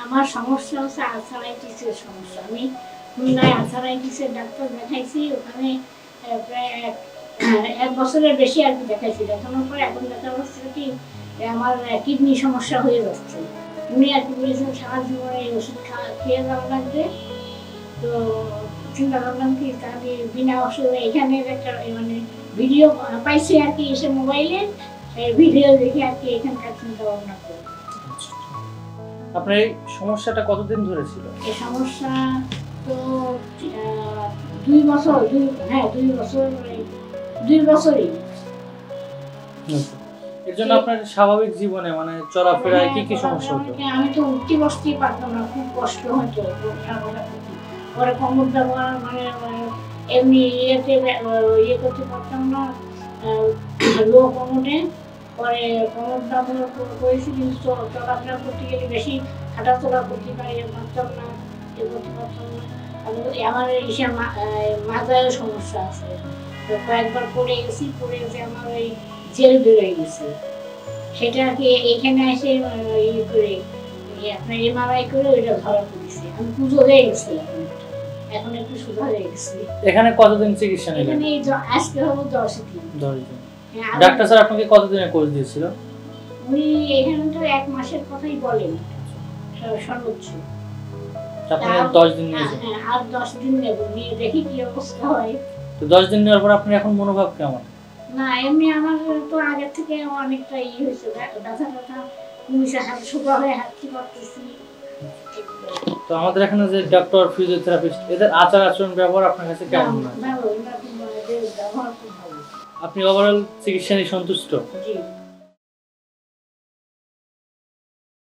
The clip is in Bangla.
আমার সমস্যা হচ্ছে আর্থারাইটিসের সমস্যা। আমি খুলনায় আর্থারাইটিসের ডাক্তার দেখাইছি, ওখানে প্রায় এক বছরের বেশি আর কি দেখাইছি। দেখানোর পর এখন দেখা যাচ্ছে কি আমার কিডনি সমস্যা হয়ে যাচ্ছে। উনি আর কি বলেছেন সারা জীবন এই ওষুধ খেয়ে যাওয়া লাগবে। তো চিন্তা করলাম কি তাহলে বিনা ওষুধে এখানে একটা মানে ভিডিও পাইছি আর কি এসে মোবাইলে, ভিডিও দেখে আর কি এখানকার চিন্তা ভাবনা করি। আপনার এই সমস্যাটা কতদিন ধরে ছিল? এই সমস্যা তো 2 বছর, 2 বছরই। এর জন্য আপনার স্বাভাবিক জীবনে মানে চলাফেরায় কি কি সমস্যা হতো? আমি তো উঠতে বসতেই পারতাম না, খুব কষ্ট হতো। পরে কোমর ব্যবহার মানে এমনি ইয়ে করতে পারতাম না, লো কোমরে। পরে কোমর ব্যবহার করেছি, কিন্তু চলাফেরা করতে গেলে বেশি হাঁটাচলা করতে পারতাম না, এ করতে পারতাম না। আমার এসে মাথায় সমস্যা আছে, কয়েকবার পড়ে গেছি, আমার ওই জেল বেরোয় গেছে। সেটা আর কি এখানে এসে ইয়ে করে আপনার এমআরআই করে ওইটা ধরা পড়েছে। আমি পুজো হয়ে গেছিলাম, এখন একটু সুধা হয়ে গেছি। এখানে কতদিন চিকিৎসা নিলেন? এখানে আজকে হবো 10 দিন। ডাক্তার স্যার আপনাকে কতদিনের কোর্স দিয়েছিল? উনি এখানে তো 1 মাসের কথাই বলেন সর্বোচ্চ। আপনি 10 দিন নিয়েছেন? হ্যাঁ, আর 10 দিন নেব, নিয়ে দেখি কি অবস্থা হয়। তো 10 দিন নেওয়ার পর আপনার এখন মনোভাব কেমন? না এমনি আমার তো আগের থেকে অনেকটা ইয়ে হয়েছে, ব্যথা কমিছে, হাত সোজা হয়ে হাঁটতে পারতেছি। তো আমাদের এখানে যে ডক্টর ফিজিওথেরাপিস্ট, এদের আচার আচরণ ব্যবহার আপনার কাছে কেমন মনে হয়? ভালো, ব্যবহার খুব ভালো। আপনি ওভারঅল চিকিৎসা নিয়ে সন্তুষ্ট? জি।